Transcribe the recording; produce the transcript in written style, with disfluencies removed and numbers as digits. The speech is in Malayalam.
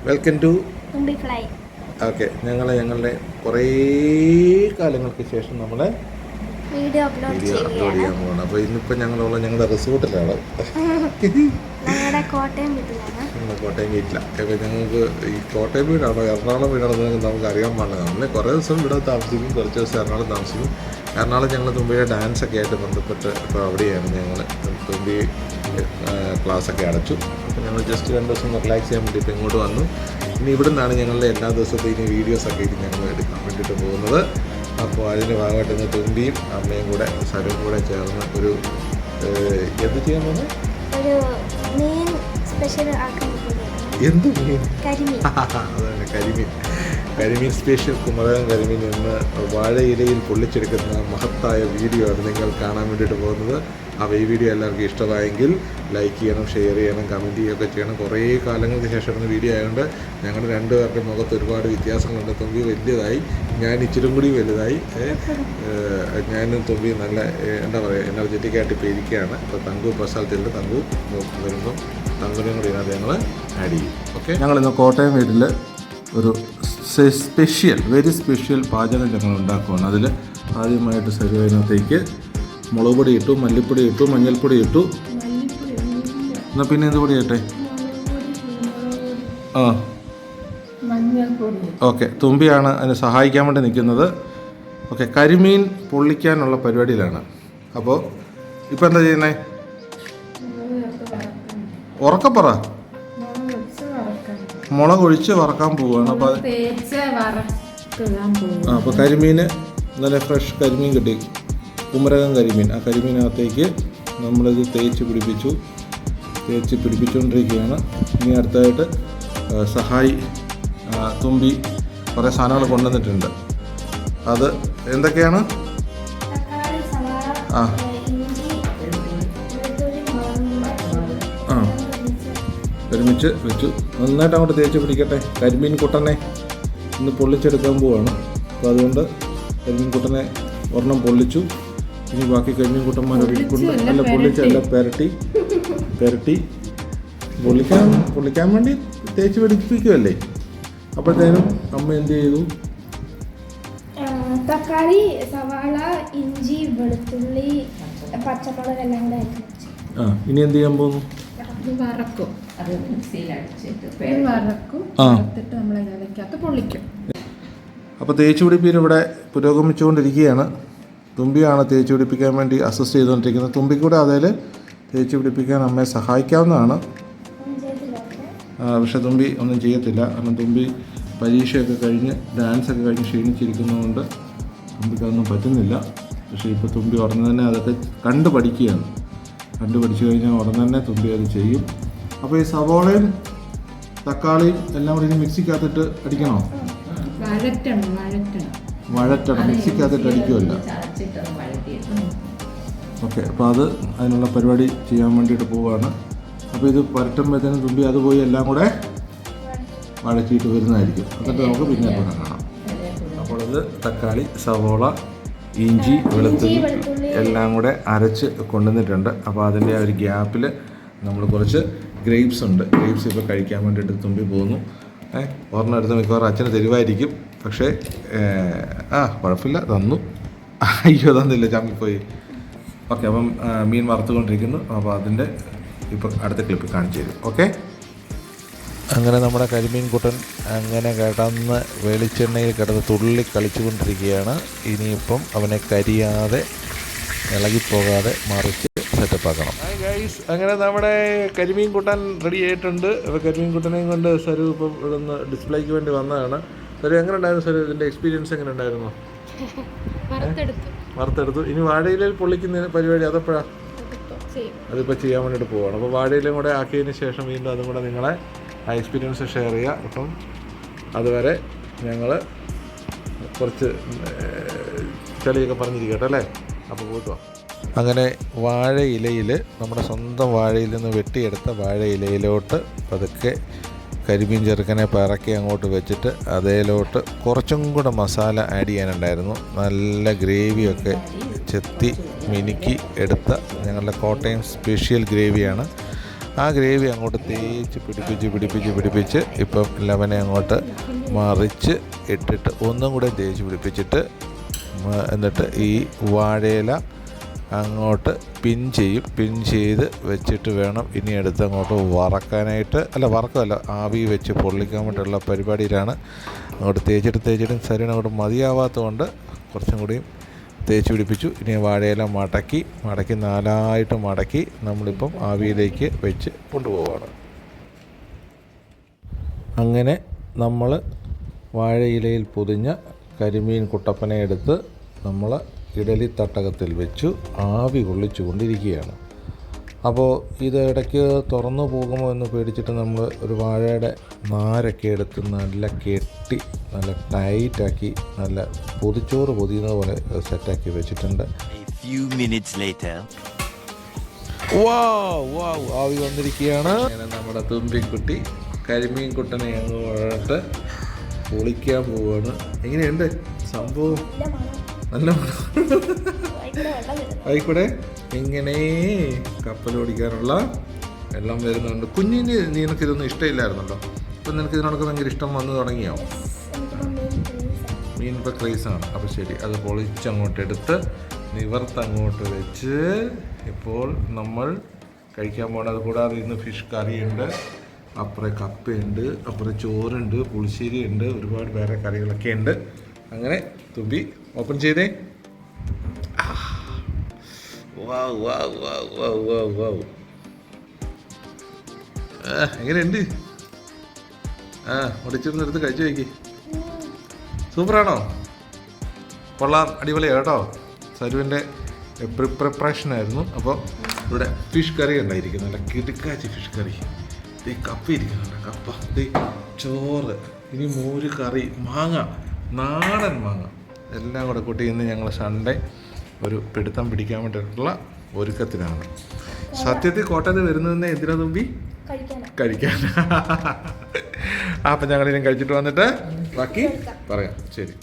Welcome to തുമ്പിഫ്ലൈ. ഓക്കെ. ഞങ്ങളുടെ കുറേ കാലങ്ങൾക്ക് ശേഷം നമ്മൾ വീഡിയോ അപ്ലോഡ് ചെയ്യാൻ പോകണം. അപ്പോൾ ഇന്നിപ്പോൾ ഞങ്ങളുടെ റിസോർട്ടിലാണ്. ഞങ്ങളുടെ കോട്ടയം വീട്ടിലാണ്. കോട്ടയം വീട്ടിലാണ്. അപ്പോൾ ഞങ്ങൾക്ക് ഈ കോട്ടയം വീടാണോ എറണാകുളം വീടാണോ നമുക്ക് അറിയാൻ പാടില്ല. നമ്മൾ കുറേ ദിവസം ഇവിടെ താമസിക്കും, കുറച്ച് ദിവസം എറണാകുളം താമസിക്കും. എറണാകുളം ഞങ്ങൾ തുമ്പിയുടെ ഡാൻസൊക്കെ ആയിട്ട് ബന്ധപ്പെട്ട് ഇപ്പോൾ അവിടെയാണ് ഞങ്ങൾ തുമ്പി ക്ലാസ്സൊക്കെ അടച്ചു. അപ്പോൾ ഞങ്ങൾ ജസ്റ്റ് 2 ദിവസം റിലാക്സ് ചെയ്യാൻ വേണ്ടി ഇപ്പോൾ ഇങ്ങോട്ട് വന്നു. ഇനി ഇവിടെ നിന്നാണ് ഞങ്ങളുടെ എല്ലാ ദിവസത്തെയും വീഡിയോസൊക്കെ ഇനി ഞങ്ങൾ എടുക്കാൻ വേണ്ടിയിട്ട് പോകുന്നത്. അപ്പോൾ അതിൻ്റെ ഭാഗമായിട്ട് ഇന്ന് തുമ്പിയും അമ്മയും കൂടെ സരും കൂടെ ചേർന്ന് ഒരു എന്ത് ചെയ്യാൻ പോകുന്നത്? ഒരു മീൻ സ്പെഷ്യൽ ആക്കാൻ എന്ത് മീൻ? കരിമീൻ. അതാണ് കരിമീൻ സ്പെഷ്യൽ. കുമരകം കരിമീൻ എന്ന് വാഴയിലയിൽ പൊള്ളിച്ചെടുക്കുന്ന മഹത്തായ വീഡിയോ ആണ് നിങ്ങൾ കാണാൻ വേണ്ടിയിട്ട് പോകുന്നത്. അപ്പോൾ ഈ വീഡിയോ എല്ലാവർക്കും ഇഷ്ടമായെങ്കിൽ ലൈക്ക് ചെയ്യണം, ഷെയർ ചെയ്യണം, കമൻറ്റ് ചെയ്യുകയൊക്കെ ചെയ്യണം. കുറേ കാലങ്ങൾക്ക് ശേഷം വീഡിയോ ആയതുകൊണ്ട് ഞങ്ങളുടെ 2 പേരുടെ മുഖത്ത് ഒരുപാട് വ്യത്യാസങ്ങളുണ്ട്. തുമ്പി വലുതായി, ഞാൻ ഇച്ചിരി കൂടി വലുതായി. ഞാനും തുമ്പി നല്ല എന്താ പറയുക എനർജറ്റിക് ആയിട്ട് ഇപ്പോൾ ഇരിക്കുകയാണ്. അപ്പോൾ തങ്കു ഇപ്പോൾ സ്ഥലത്തില്ല. തങ്കു വരുമ്പം തങ്കുവിനെയും കൂടി ഇതിനകത്ത് ഞങ്ങൾ ആഡ് ചെയ്യും. ഓക്കെ. ഞങ്ങളിന്ന് കോട്ടയം വീട്ടിൽ ഒരു വെരി സ്പെഷ്യൽ പാചകം ഞങ്ങൾ ഉണ്ടാക്കുകയാണ്. അതിൽ ആദ്യമായിട്ട് സരുവിനകത്തേക്ക് മുളക് പൊടി ഇട്ടു, മല്ലിപ്പൊടി ഇട്ടു, മഞ്ഞൾപ്പൊടി ഇട്ടു. എന്നാൽ പിന്നെ എന്ത് പൊടി ഇട്ടെ? ആ ഓക്കെ. തുമ്പിയാണ് അതിനെ സഹായിക്കാൻ വേണ്ടി നിൽക്കുന്നത്. ഓക്കെ. കരിമീൻ പൊള്ളിക്കാനുള്ള പരിപാടിയിലാണ്. അപ്പോൾ ഇപ്പോൾ എന്താ ചെയ്യുന്നേ? ഉറക്കപ്പറ. മുളക് ഒഴിച്ച് വറക്കാൻ പോവുകയാണ്. അപ്പോൾ കരിമീൻ നല്ല ഫ്രഷ് കരിമീൻ കിട്ടി, കുമരകം കരിമീൻ. ആ കരിമീനകത്തേക്ക് നമ്മളിത് തേച്ച് പിടിപ്പിച്ചുകൊണ്ടിരിക്കുകയാണ്. ഇനി അടുത്തായിട്ട് സഹായി തുമ്പി കുറേ സാധനങ്ങൾ കൊണ്ടുവന്നിട്ടുണ്ട്. അത് എന്തൊക്കെയാണ്? ആ ഒരുമിച്ച് വെച്ചു. നന്നായിട്ട് അങ്ങോട്ട് തേച്ച് പിടിക്കട്ടെ. കരിമീൻ കുട്ടനെ ഇന്ന് പൊള്ളിച്ചെടുക്കാൻ പോവുകയാണ്. അപ്പോൾ അതുകൊണ്ട് കരിമീൻ കുട്ടനെ ഒരെണ്ണം പൊള്ളിച്ചു. ഇനി ബാക്കി കരിമീൻ കുട്ടന്മാരോട് അല്ല പൊള്ളിച്ചല്ല പെരട്ടി പൊള്ളിക്കാൻ വേണ്ടി തേച്ച് പിടിപ്പിക്കുമല്ലേ. അപ്പോഴത്തേനും അമ്മ എന്ത് ചെയ്തു? തക്കാളി, സവാള, ഇഞ്ചി, വെളുത്തുള്ളി, പച്ചമുളക് എല്ലാം കൂടെ വെച്ചു. ഇനി എന്ത് ചെയ്യാൻ പോകുന്നു? അപ്പോൾ തേച്ച് പിടിപ്പിന് ഇവിടെ പുരോഗമിച്ചുകൊണ്ടിരിക്കുകയാണ്. തുമ്പിയാണ് തേച്ച് പിടിപ്പിക്കാൻ വേണ്ടി അസിസ്റ്റ് ചെയ്തുകൊണ്ടിരിക്കുന്നത്. തുമ്പിക്കൂടെ അതിൽ തേച്ച് പിടിപ്പിക്കാൻ അമ്മയെ സഹായിക്കാവുന്നതാണ്. പക്ഷെ തുമ്പി ഒന്നും ചെയ്യത്തില്ല. കാരണം തുമ്പി പരീക്ഷയൊക്കെ കഴിഞ്ഞ് ഡാൻസൊക്കെ കഴിഞ്ഞ് ക്ഷീണിച്ചിരിക്കുന്നതുകൊണ്ട് തുമ്പിക്കതൊന്നും പറ്റുന്നില്ല. പക്ഷേ ഇപ്പോൾ തുമ്പി ഉടനെ തന്നെ അതൊക്കെ കണ്ടുപഠിക്കുകയാണ്. കണ്ടുപഠിച്ചു കഴിഞ്ഞാൽ ഉടനെ തന്നെ തുമ്പി അത് ചെയ്യും. അപ്പോൾ ഈ സവോളയും തക്കാളിയും എല്ലാം കൂടി ഇനി മിക്സിക്കകത്തിട്ട് അടിക്കണോ? വഴറ്റണം. മിക്സിക്കകത്തിട്ട് അടിക്കുമല്ല. ഓക്കെ. അപ്പോൾ അതിനുള്ള പരിപാടി ചെയ്യാൻ വേണ്ടിയിട്ട് പോവുകയാണ്. അപ്പോൾ ഇത് പരട്ടുമ്പോഴത്തേനും തുമ്പി അത് പോയി എല്ലാം കൂടെ വഴറ്റിയിട്ട് വരുന്നതായിരിക്കും. എന്നിട്ട് നമുക്ക് പിന്നെ കാണാം. അപ്പോൾ ഇത് തക്കാളി, സവോള, ഇഞ്ചി, വെളുത്തുള്ളി എല്ലാം കൂടെ അരച്ച് കൊണ്ടുവന്നിട്ടുണ്ട്. അപ്പോൾ അതിൻ്റെ ആ ഒരു ഗ്യാപ്പിൽ നമ്മൾ കുറച്ച് ഗ്രേപ്സ് ഉണ്ട്. ഗ്രേപ്സ് ഇപ്പോൾ കഴിക്കാൻ വേണ്ടിയിട്ട് തുമ്പി പോകുന്നു. ഒരെണ്ണം എടുത്ത് മിക്കവാറും അച്ഛന് തരുമായിരിക്കും. പക്ഷേ കുഴപ്പമില്ല, തന്നു. അയ്യോ തന്നില്ല, ചമ്മിപ്പോയി. ഓക്കെ. അപ്പം മീൻ വറുത്തുകൊണ്ടിരിക്കുന്നു. അപ്പോൾ അതിൻ്റെ ഇപ്പോൾ അടുത്ത ക്ലിപ്പ് കാണിച്ചു തരും. ഓക്കെ. അങ്ങനെ നമ്മുടെ കരിമീൻ കുട്ടൻ അങ്ങനെ കിടന്ന് വെളിച്ചെണ്ണയിൽ കിടന്ന് തുള്ളി കളിച്ചുകൊണ്ടിരിക്കുകയാണ്. ഇനിയിപ്പം അവനെ കരിയാതെ ഇളകിപ്പോകാതെ മറിച്ച് സെറ്റപ്പാക്കണം. അങ്ങനെ നമ്മുടെ കരിമീൻ കുട്ടൻ റെഡി ആയിട്ടുണ്ട്. അപ്പോൾ കരിമീൻ കുട്ടനെയും കൊണ്ട് സരു ഇപ്പം ഇവിടെ നിന്ന് ഡിസ്പ്ലേക്ക് വേണ്ടി വന്നതാണ്. സരു എങ്ങനെ ഉണ്ടായിരുന്നു? സരു ഇതിൻ്റെ എക്സ്പീരിയൻസ് എങ്ങനെ ഉണ്ടായിരുന്നു? വറുത്തെടുത്തു. ഇനി വാഴയിലയിൽ പൊള്ളിക്കുന്ന പരിപാടി അതെപ്പോഴാണ്? അതിപ്പോൾ ചെയ്യാൻ വേണ്ടിയിട്ട് പോവുകയാണ്. അപ്പോൾ വാഴയിലും കൂടെ ആക്കിയതിന് ശേഷം വീണ്ടും അതും കൂടെ നിങ്ങളെ ആ എക്സ്പീരിയൻസ് ഷെയർ ചെയ്യുക. അപ്പം അതുവരെ ഞങ്ങൾ കുറച്ച് ചെളിയൊക്കെ പറഞ്ഞിരിക്കട്ടെ അല്ലേ. അപ്പോൾ പോയിട്ടോ. അങ്ങനെ വാഴയിലയിൽ നമ്മുടെ സ്വന്തം വാഴയിൽ നിന്ന് വെട്ടിയെടുത്ത വാഴയിലയിലോട്ട് പതുക്കെ കരിമീൻ ചെറുക്കനെ പിറക്കി അങ്ങോട്ട് വെച്ചിട്ട് അതേലോട്ട് കുറച്ചും കൂടെ മസാല ആഡ് ചെയ്യാനുണ്ടായിരുന്നു. നല്ല ഗ്രേവിയൊക്കെ ചെത്തി മിനുക്കി എടുത്ത ഞങ്ങളുടെ കോട്ടയം സ്പെഷ്യൽ ഗ്രേവിയാണ്. ആ ഗ്രേവി അങ്ങോട്ട് തേച്ച് പിടിപ്പിച്ച് ഇപ്പം ലെമനെ അങ്ങോട്ട് മറിച്ച് ഇട്ടിട്ട് ഒന്നും കൂടെ തേച്ച് പിടിപ്പിച്ചിട്ട് എന്നിട്ട് ഈ വാഴയില അങ്ങോട്ട് പിൻ ചെയ്ത് വെച്ചിട്ട് വേണം ഇനി അടുത്ത് അങ്ങോട്ട് വറക്കാനായിട്ട്. വറക്കമല്ല, ആവി വെച്ച് പൊള്ളിക്കാൻ വേണ്ടിയുള്ള പരിപാടിയിലാണ്. അങ്ങോട്ട് തേച്ചിട്ടും ശരീരം അങ്ങോട്ട് മതിയാവാത്തതുകൊണ്ട് കുറച്ചും കൂടിയും തേച്ച് പിടിപ്പിച്ചു. ഇനി വാഴയില മടക്കി 4ആയിട്ട് മടക്കി നമ്മളിപ്പം ആവിയിലേക്ക് വെച്ച് കൊണ്ടുപോവുകയാണ്. അങ്ങനെ നമ്മൾ വാഴയിലയിൽ പൊതിഞ്ഞ കരിമീൻ കുട്ടപ്പനെ എടുത്ത് നമ്മൾ ഇഡലി തട്ടകത്തിൽ വെച്ചു ആവി കൊള്ളിച്ചു കൊണ്ടിരിക്കുകയാണ്. അപ്പോൾ ഇത് ഇടയ്ക്ക് തുറന്നു പോകുമോ എന്ന് പേടിച്ചിട്ട് നമ്മൾ ഒരു വാഴയുടെ നാരൊക്കെ എടുത്ത് നല്ല കെട്ടി നല്ല ടൈറ്റാക്കി നല്ല പൊതിച്ചോറ് പൊതിയുന്നത് പോലെ സെറ്റാക്കി വെച്ചിട്ടുണ്ട്. ആവി വന്നിരിക്കുകയാണ്. അങ്ങനെ നമ്മുടെ തുമ്പിക്കുട്ടി കരിമീൻ കുട്ടനെ അങ്ങോട്ട് പൊളിക്കാൻ പോവുകയാണ്. എങ്ങനെയുണ്ട് സംഭവം? നല്ല ആയിക്കൂടെ ഇങ്ങനെ കപ്പലോടിക്കാനുള്ള വെള്ളം വരുന്നുണ്ട്. കുഞ്ഞിന് നിനക്കിതൊന്നും ഇഷ്ടമില്ലായിരുന്നല്ലോ, ഇപ്പം നിനക്ക് ഇതിനോടൊക്കെ ഭയങ്കര ഇഷ്ടം വന്നു തുടങ്ങിയോ? മീൻ ഇപ്പോൾ ക്രൈസാണ്. അപ്പോൾ ശരി, അത് പൊളിച്ചങ്ങോട്ട് എടുത്ത് നിവർത്തങ്ങോട്ട് വെച്ച് ഇപ്പോൾ നമ്മൾ കഴിക്കാൻ പോകണത്. കൂടാതെ ഇന്ന് ഫിഷ് കറിയുണ്ട്, അപ്പുറം കപ്പയുണ്ട്, അപ്പുറം ചോറുണ്ട്, പുളിശ്ശേരി ഉണ്ട്, ഒരുപാട് വേറെ കറികളൊക്കെ ഉണ്ട്. അങ്ങനെ തുമ്പി ഓപ്പൺ ചെയ്തേ. എങ്ങനെയുണ്ട്? ഒടിച്ചിരുന്നെടുത്ത് കഴിച്ചു വയ്ക്ക്. സൂപ്പറാണോ? കൊള്ളാം, അടിപൊളിയാണ് കേട്ടോ. സരുവിൻ്റെ പ്രിപ്പറേഷനായിരുന്നു. അപ്പോൾ ഇവിടെ ഫിഷ് കറി ഉണ്ടായിരിക്കുന്നു, നല്ല കിടുക്കാച്ചി ഫിഷ് കറി. ഈ കപ്പ ഇരിക്കുന്നുണ്ട്, കപ്പ, ചോറ്, ഇനി മോര് കറി, മാങ്ങ, നാടൻ മാങ്ങ എല്ലാം കൂടെ കൂട്ടി ഇന്ന് ഞങ്ങൾ സൺഡേ ഒരു പിടുത്തം പിടിക്കാൻ വേണ്ടിയിട്ടുള്ള ഒരുക്കത്തിനാണ്. സത്യത്തിൽ കോട്ടയത്ത് വരുന്നതെന്ന് എന്തിനാ തുമ്പി? കഴിക്കാൻ. അപ്പം ഞങ്ങളിനും കഴിച്ചിട്ട് വന്നിട്ട് ബാക്കി പറയാം. ശരി.